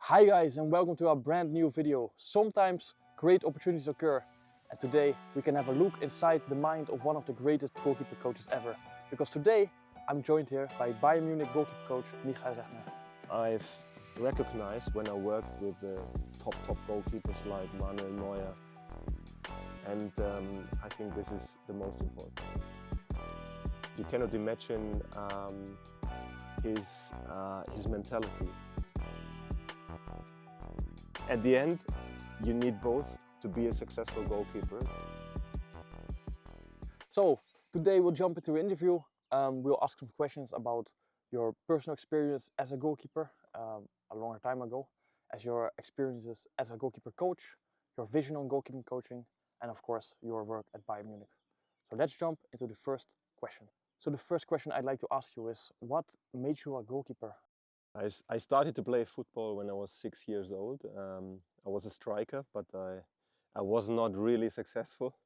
Hi guys, and welcome to our brand new video. Sometimes great opportunities occur, and today we can have a look inside the mind of one of the greatest goalkeeper coaches ever. Because today I'm joined here by Bayern Munich goalkeeper coach Michael Rechner. I've recognized when I worked with the top goalkeepers like Manuel Neuer, and I think this is the most important. You cannot imagine his mentality. At the end, you need both to be a successful goalkeeper. So today we'll jump into an interview. We'll ask some questions about your personal experience as a goalkeeper a longer time ago, as your experiences as a goalkeeper coach, your vision on goalkeeping coaching, and of course your work at Bayern Munich. So let's jump into the first question. So the first question I'd like to ask you is, what made you a goalkeeper? I started to play football when I was 6 years old. I was a striker, but I was not really successful.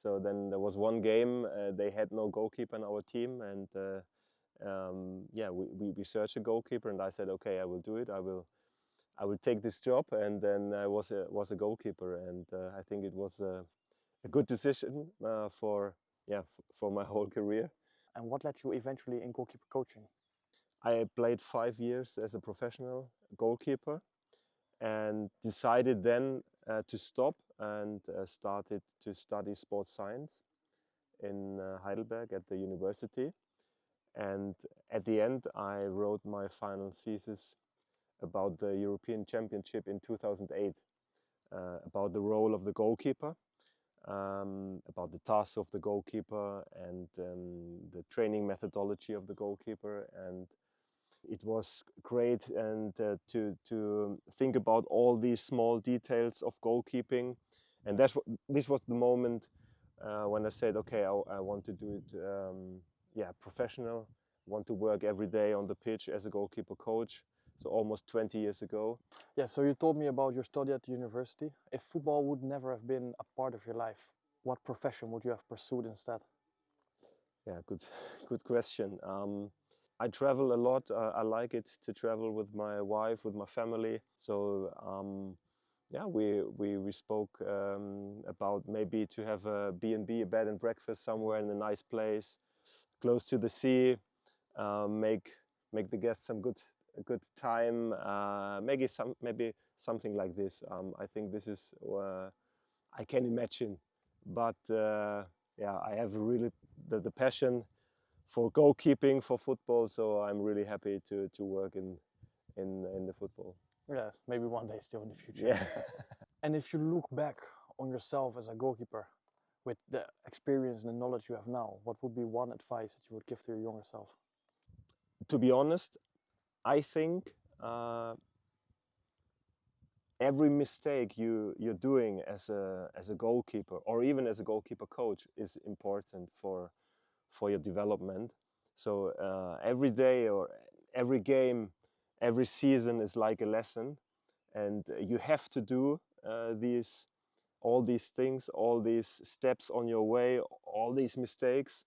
So then there was one game, they had no goalkeeper in our team, and we searched a goalkeeper, and I said, okay, I will do it. I will take this job, and then I was a goalkeeper, and I think it was a good decision for my whole career. And what led you eventually in goalkeeper coaching? I played 5 years as a professional goalkeeper and decided then to stop and started to study sports science in Heidelberg at the university. And at the end, I wrote my final thesis about the European Championship in 2008, about the role of the goalkeeper, about the tasks of the goalkeeper, and the training methodology of the goalkeeper. And it was great, and to think about all these small details of goalkeeping. And this was the moment when I said, okay, I want to do it professional, want to work every day on the pitch as a goalkeeper coach. So almost 20 years ago. Yeah, so you told me about your study at the university. If football would never have been a part of your life, what profession would you have pursued instead? Yeah, good question. I travel a lot. I like it to travel with my wife, with my family. So we spoke about maybe to have a B&B, a bed and breakfast somewhere in a nice place, close to the sea. Make the guests a good time. Maybe something like this. I think this is I can imagine, but I have really the passion for goalkeeping, for football, so I'm really happy to work in the football. Yeah, maybe one day still in the future. Yeah. And if you look back on yourself as a goalkeeper, with the experience and the knowledge you have now, what would be one advice that you would give to your younger self? To be honest, I think every mistake you're doing as a goalkeeper, or even as a goalkeeper coach, is important for your development. So every day or every game, every season is like a lesson, and you have to do all these things, all these steps on your way, all these mistakes,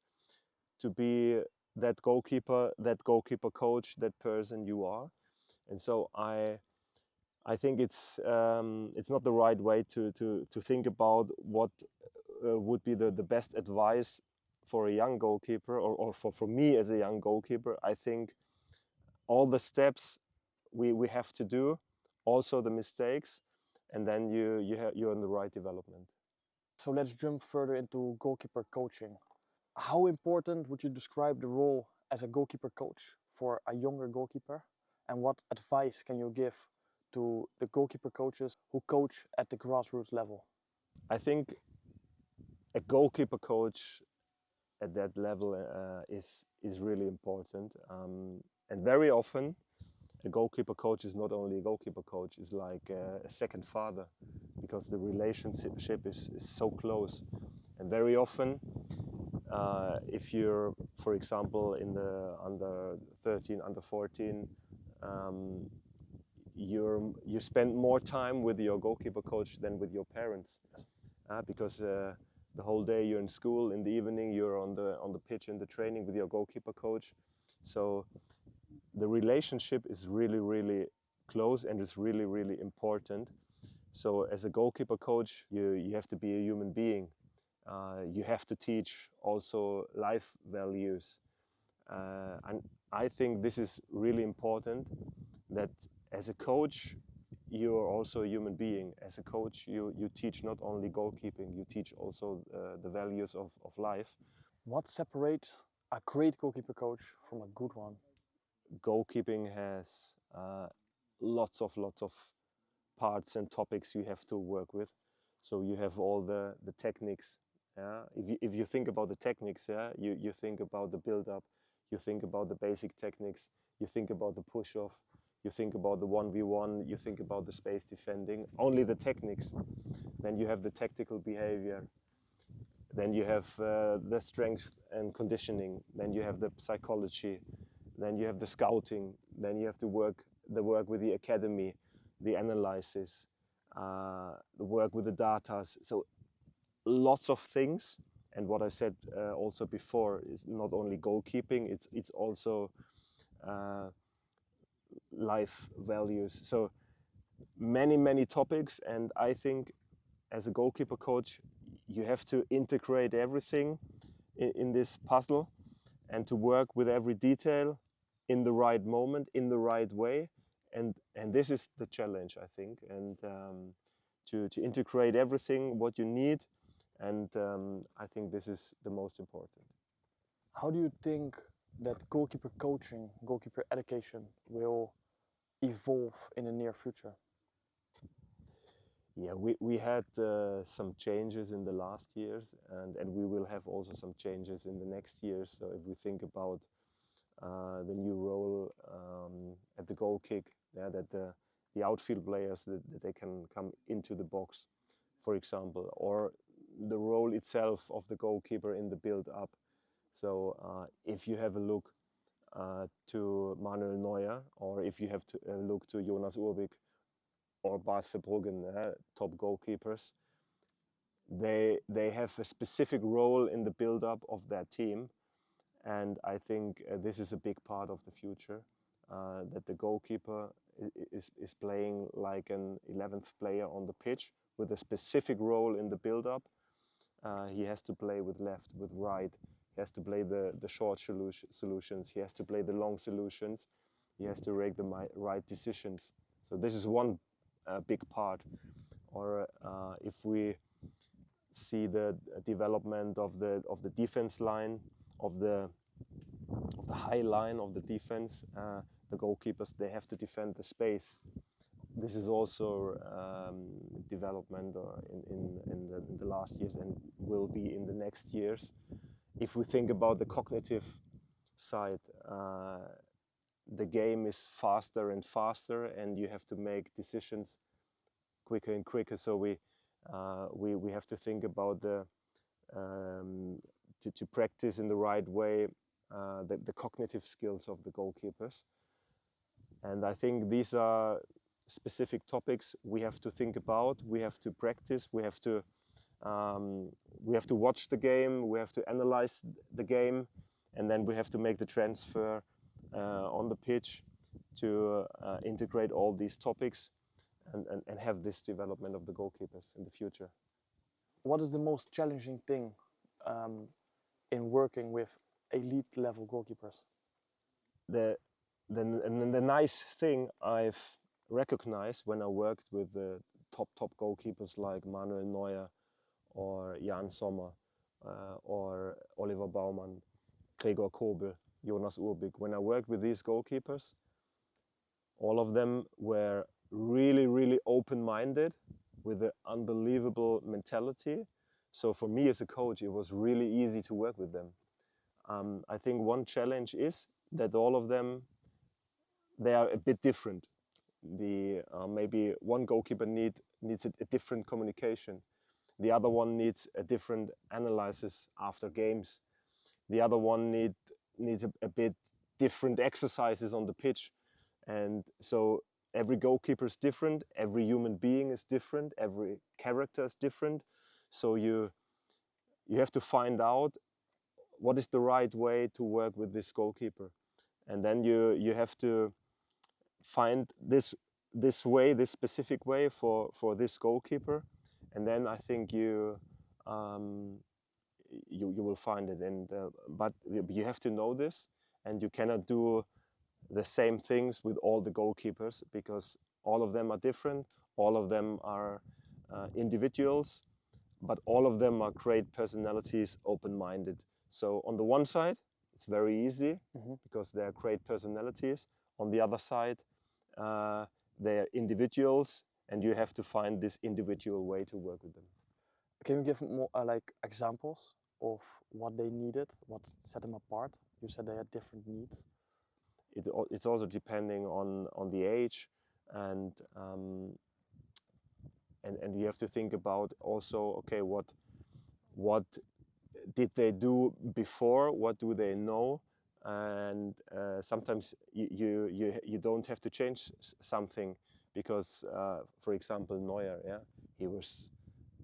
to be that goalkeeper coach, that person you are. And so I think it's not the right way to think about what would be the best advice for a young goalkeeper, or for me as a young goalkeeper. I think all the steps we have to do, also the mistakes, and then you're in the right development. So let's jump further into goalkeeper coaching. How important would you describe the role as a goalkeeper coach for a younger goalkeeper? And what advice can you give to the goalkeeper coaches who coach at the grassroots level? I think a goalkeeper coach at that level is really important, and very often a goalkeeper coach is not only a goalkeeper coach, is like a second father, because the relationship is so close. And very often, if you're, for example, in the under 13, under 14, you spend more time with your goalkeeper coach than with your parents, because the whole day you're in school, in the evening you're on the pitch in the training with your goalkeeper coach. So the relationship is really close, and it's really, really important. So as a goalkeeper coach, you have to be a human being. You have to teach also life values. And I think this is really important, that as a coach, you are also a human being. As a coach, you teach not only goalkeeping, you teach also the values of life. What separates a great goalkeeper coach from a good one? Goalkeeping has lots of parts and topics you have to work with. So you have all the techniques. Yeah? If you think about the techniques, yeah, you think about the build-up, you think about the basic techniques, you think about the push-off, you think about the 1v1, you think about the space defending, only the techniques. Then you have the tactical behavior. Then you have the strength and conditioning. Then you have the psychology. Then you have the scouting. Then you have to work with the academy, the analysis, the work with the data. So lots of things. And what I said also before is not only goalkeeping, it's also life values. So many topics, and I think as a goalkeeper coach, you have to integrate everything in this puzzle and to work with every detail in the right moment, in the right way. And this is the challenge, I think, and to integrate everything, what you need. And I think this is the most important. How do you think that goalkeeper coaching, goalkeeper education will evolve in the near future? Yeah, we had some changes in the last years, and we will have also some changes in the next years. So if we think about the new role at the goal kick, yeah, that the outfield players that they can come into the box, for example, or the role itself of the goalkeeper in the build-up. So if you have a look to Manuel Neuer, or if you have to look to Jonas Urbik or Bas Verbruggen, top goalkeepers, they have a specific role in the build-up of that team. And I think this is a big part of the future, that the goalkeeper is playing like an 11th player on the pitch with a specific role in the build-up. He has to play with left, with right. He has to play the short solutions. He has to play the long solutions. He has to make the right decisions. So this is one big part. Or if we see the development of the defense line, of the high line of the defense, the goalkeepers, they have to defend the space. This is also development in the last years and will be in the next years. If we think about the cognitive side, the game is faster and faster, and you have to make decisions quicker and quicker. So we have to think about the to practice in the right way the cognitive skills of the goalkeepers. And I think these are specific topics we have to think about. We have to practice. We have to watch the game. We have to analyze the game, and then we have to make the transfer on the pitch to integrate all these topics and have this development of the goalkeepers in the future. What is the most challenging thing in working with elite level goalkeepers? The nice thing I've recognized when I worked with the top goalkeepers like Manuel Neuer or Jan Sommer or Oliver Baumann, Gregor Kobel, Jonas Urbik. When I worked with these goalkeepers, all of them were really open-minded with an unbelievable mentality. So for me as a coach, it was really easy to work with them. I think one challenge is that all of them, they are a bit different. Maybe one goalkeeper needs a different communication. The other one needs a different analysis after games. The other one needs a bit different exercises on the pitch. And so every goalkeeper is different, every human being is different, every character is different. So you have to find out what is the right way to work with this goalkeeper. And then you have to find this this way, this specific way for this goalkeeper, and then I think you will find it. And but you have to know this, and you cannot do the same things with all the goalkeepers, because all of them are different, all of them are individuals, but all of them are great personalities, open-minded. So on the one side, it's very easy because they are great personalities. On the other side, they are individuals, and you have to find this individual way to work with them. Can you give more like examples of what they needed, what set them apart? You said they had different needs. It's also depending on the age, and you have to think about also, okay, what did they do before? What do they know? And sometimes you don't have to change something, because for example, Neuer, yeah, he was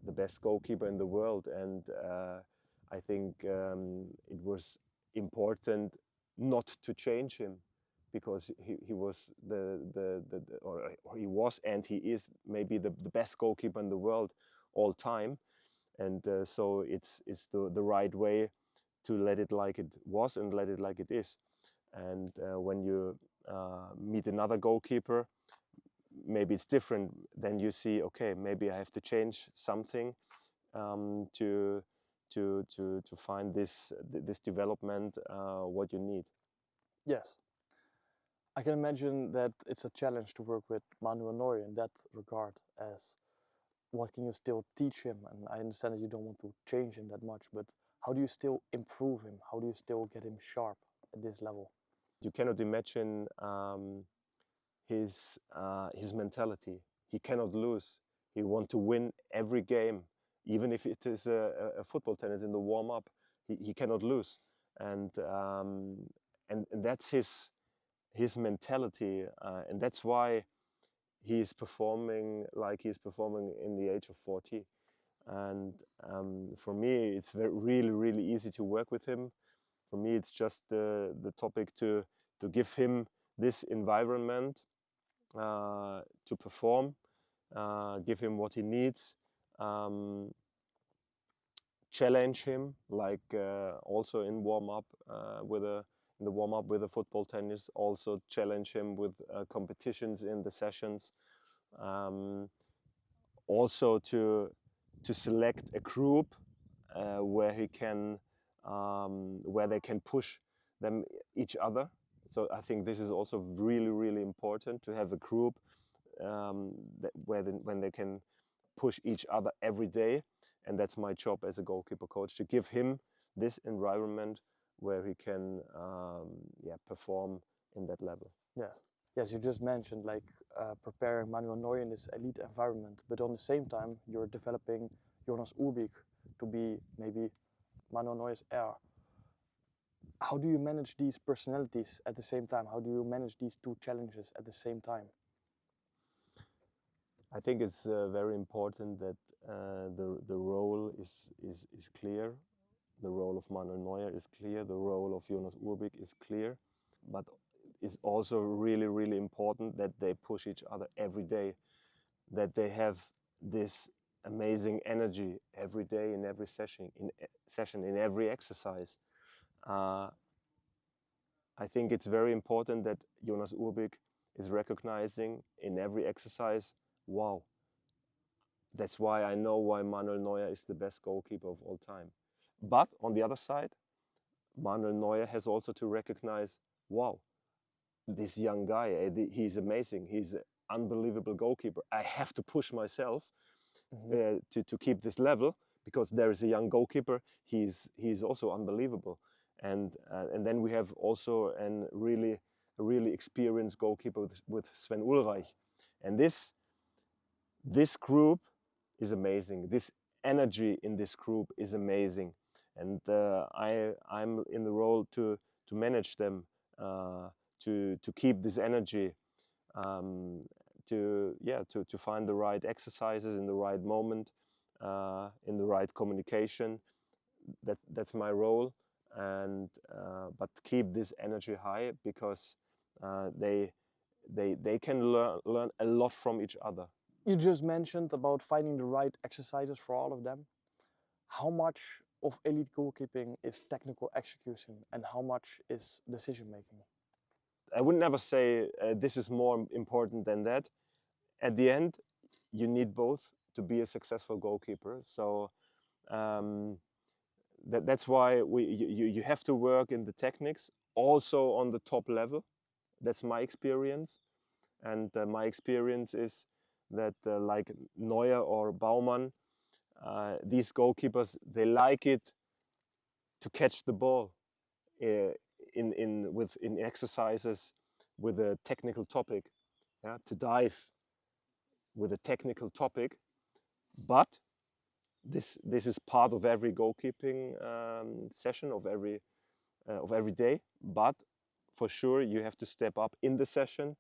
the best goalkeeper in the world, and I think it was important not to change him, because he was or he was, and he is maybe the best goalkeeper in the world all time. And so it's the right way to let it like it was and let it like it is. And when you meet another goalkeeper, maybe it's different. Then you see, okay, maybe I have to change something to find this development what you need. Yes. I can imagine that it's a challenge to work with Manuel Neuer in that regard, as what can you still teach him? And I understand that you don't want to change him that much, but how do you still improve him? How do you still get him sharp at this level? You cannot imagine his mentality. He cannot lose. He wants to win every game, even if it is a football tennis in the warm up. He cannot lose, and that's his mentality, and that's why he is performing like he's performing in the age of 40. And for me, it's really easy to work with him. For me, it's just the topic to give him this environment to perform, give him what he needs, challenge him, like also in warm up in the warm up with a football tennis, also challenge him with competitions in the sessions, also to select a group where he can where they can push them each other. So I think this is also really important, to have a group when they can push each other every day. And that's my job as a goalkeeper coach, to give him this environment where he can perform in that level. Yes, you just mentioned like preparing Manuel Neuer in this elite environment, but on the same time you're developing Jonas Urbik to be maybe Manuel Neuer's heir. How do you manage these personalities at the same time? How do you manage these two challenges at the same time? I think it's very important that the role is clear. The role of Manuel Neuer is clear. The role of Jonas Urbik is clear. But it's also really important that they push each other every day, that they have this amazing energy every day, in every session, in every exercise. I think it's very important that Jonas Urbik is recognizing in every exercise, wow, that's why I know why Manuel Neuer is the best goalkeeper of all time. But on the other side, Manuel Neuer has also to recognize, wow, this young guy, he's amazing. He's an unbelievable goalkeeper. I have to push myself to keep this level, because there is a young goalkeeper. He's also unbelievable. And then we have also a really experienced goalkeeper with Sven Ulreich. And this group is amazing. This energy in this group is amazing. And I'm in the role to manage them, to keep this energy, to find the right exercises in the right moment, in the right communication. That's my role. And but keep this energy high, because they can learn a lot from each other. You just mentioned about finding the right exercises for all of them. How much of elite goalkeeping is technical execution and how much is decision making? I would never say this is more important than that. At the end, you need both to be a successful goalkeeper. So that's why you have to work in the techniques, also on the top level. That's my experience. And my experience is that like Neuer or Baumann, these goalkeepers, they like it to catch the ball in exercises with a technical topic, yeah, to dive with a technical topic. But this is part of every goalkeeping session of every day. But for sure, you have to step up in the session,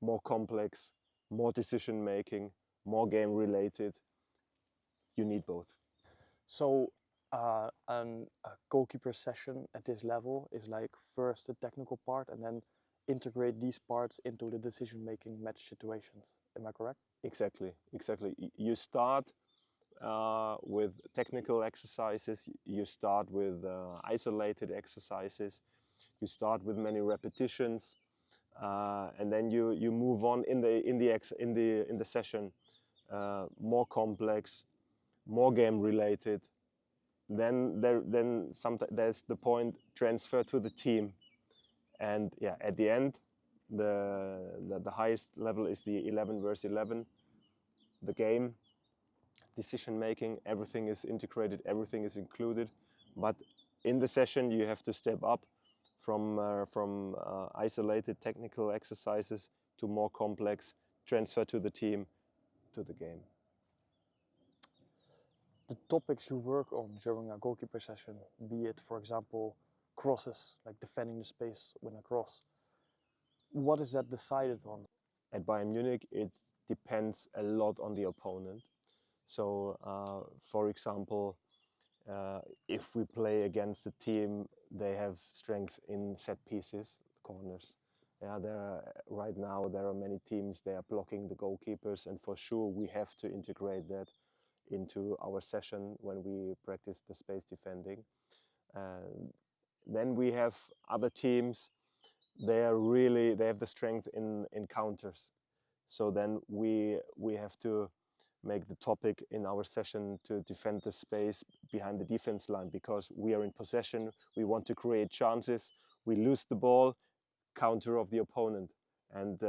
more complex, more decision making, more game related. You need both. So a goalkeeper session at this level is like first the technical part and then integrate these parts into the decision making match situations. Am I correct? Exactly, exactly. You start with technical exercises. You start with isolated exercises. You start with many repetitions, and then you move on in the session, more complex, more game related. Then sometimes there's the point transfer to the team, and yeah, at the end, the highest level is the 11 versus 11, the game, decision making. Everything is integrated, everything is included, but in the session you have to step up from isolated technical exercises to more complex, transfer to the team, to the game. The topics you work on during a goalkeeper session, be it, for example, crosses, like defending the space when a cross, what is that decided on? At Bayern Munich, it depends a lot on the opponent. So, for example, if we play against a team, they have strength in set pieces, corners. Yeah, right now there are many teams, they are blocking the goalkeepers, and for sure we have to integrate that into our session when we practice the space defending. Then we have other teams, they have the strength in counters. So then we have to make the topic in our session to defend the space behind the defense line, because we are in possession, we want to create chances, we lose the ball, counter of the opponent. And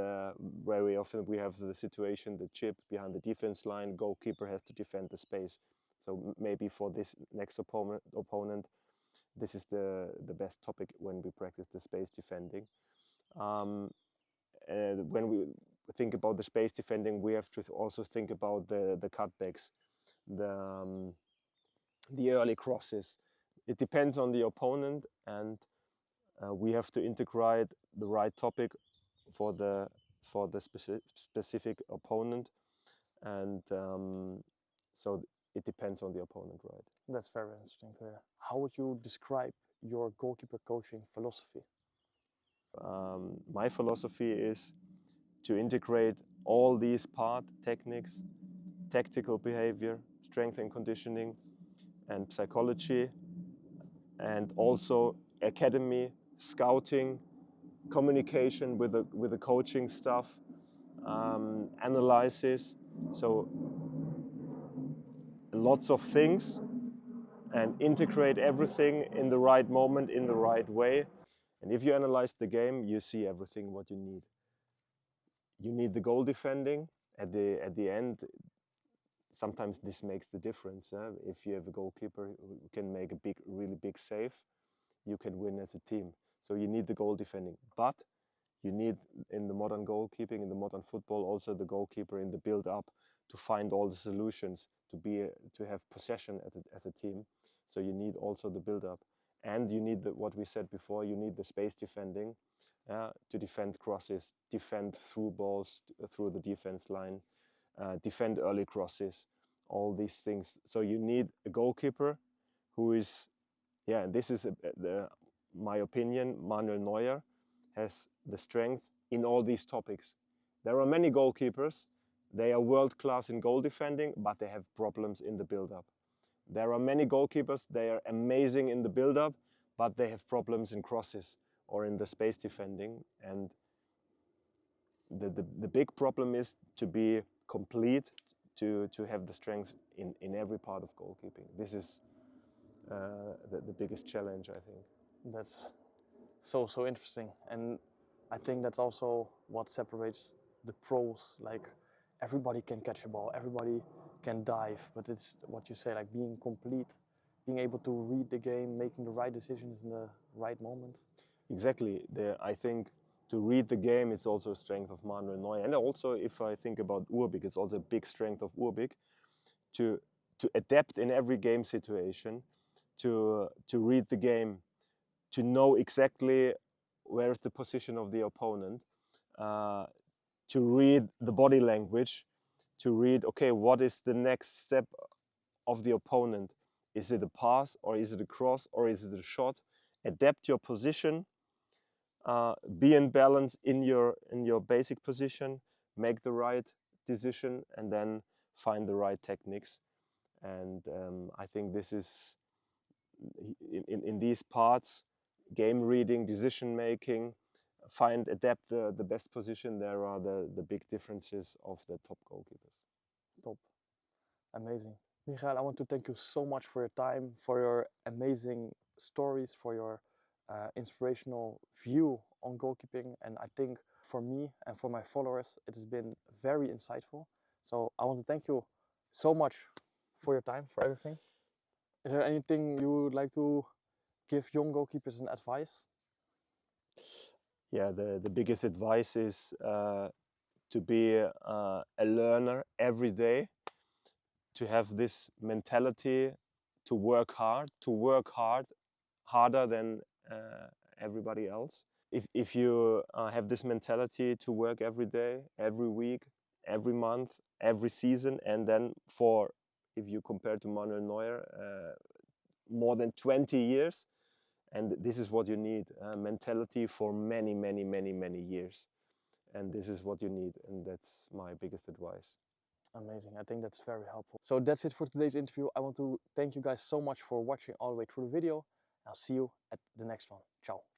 very often we have the situation, the chip behind the defense line, goalkeeper has to defend the space. So maybe for this next opponent, this is the best topic when we practice the space defending. When we think about the space defending, we have to also think about the cutbacks, the early crosses. It depends on the opponent, and we have to integrate the right topic for the specific opponent, and so it depends on the opponent, right? That's very interesting to hear. How would you describe your goalkeeper coaching philosophy? My philosophy is to integrate all these techniques, tactical behavior, strength and conditioning, and psychology, and also academy, scouting, communication with the coaching staff, analysis. So lots of things, and integrate everything in the right moment, in the right way. And if you analyze the game, you see everything what you need. You need the goal defending at the end. Sometimes this makes the difference. If you have a goalkeeper who can make a really big save, you can win as a team. So you need the goal defending, but you need, in the modern goalkeeping, in the modern football, also the goalkeeper in the build-up to find all the solutions, to have possession as a team. So you need also the build-up, and you need what we said before. You need the space defending, to defend crosses, defend through balls through the defense line, defend early crosses, all these things. So you need a goalkeeper who is, and this is my opinion, Manuel Neuer has the strength in all these topics. There are many goalkeepers, they are world class in goal defending, but they have problems in the build-up. There are many goalkeepers, they are amazing in the build-up, but they have problems in crosses or in the space defending. And the big problem is to be complete, to have the strength in every part of goalkeeping. This is the biggest challenge, I think. That's so interesting, and I think that's also what separates the pros. Like, everybody can catch a ball, everybody can dive, but it's what you say, like being complete, being able to read the game, making the right decisions in the right moment. Exactly. I think to read the game, it's also a strength of Manuel Neuer. And also, if I think about Urbik, it's also a big strength of Urbik to adapt in every game situation, to read the game, to know exactly where is the position of the opponent, to read the body language, to read, okay, what is the next step of the opponent? Is it a pass, or is it a cross, or is it a shot? Adapt your position, be in balance in your basic position, make the right decision, and then find the right techniques. And I think this is in these parts, game reading, decision making, adapt the best position. There are the big differences of the top goalkeepers. Top, amazing. Michael, I want to thank you so much for your time, for your amazing stories, for your inspirational view on goalkeeping. And I think for me and for my followers, it has been very insightful. So I want to thank you so much for your time, for everything. Is there anything you would like to give young goalkeepers an advice? Yeah, the biggest advice is to be a learner every day, to have this mentality to work hard, harder than everybody else. If you have this mentality to work every day, every week, every month, every season, and then if you compare to Manuel Neuer, more than 20 years, and this is what you need, mentality for many years. And this is what you need, and that's my biggest advice. Amazing. I think that's very helpful. So that's it for today's interview. I want to thank you guys so much for watching all the way through the video. I'll see you at the next one. Ciao.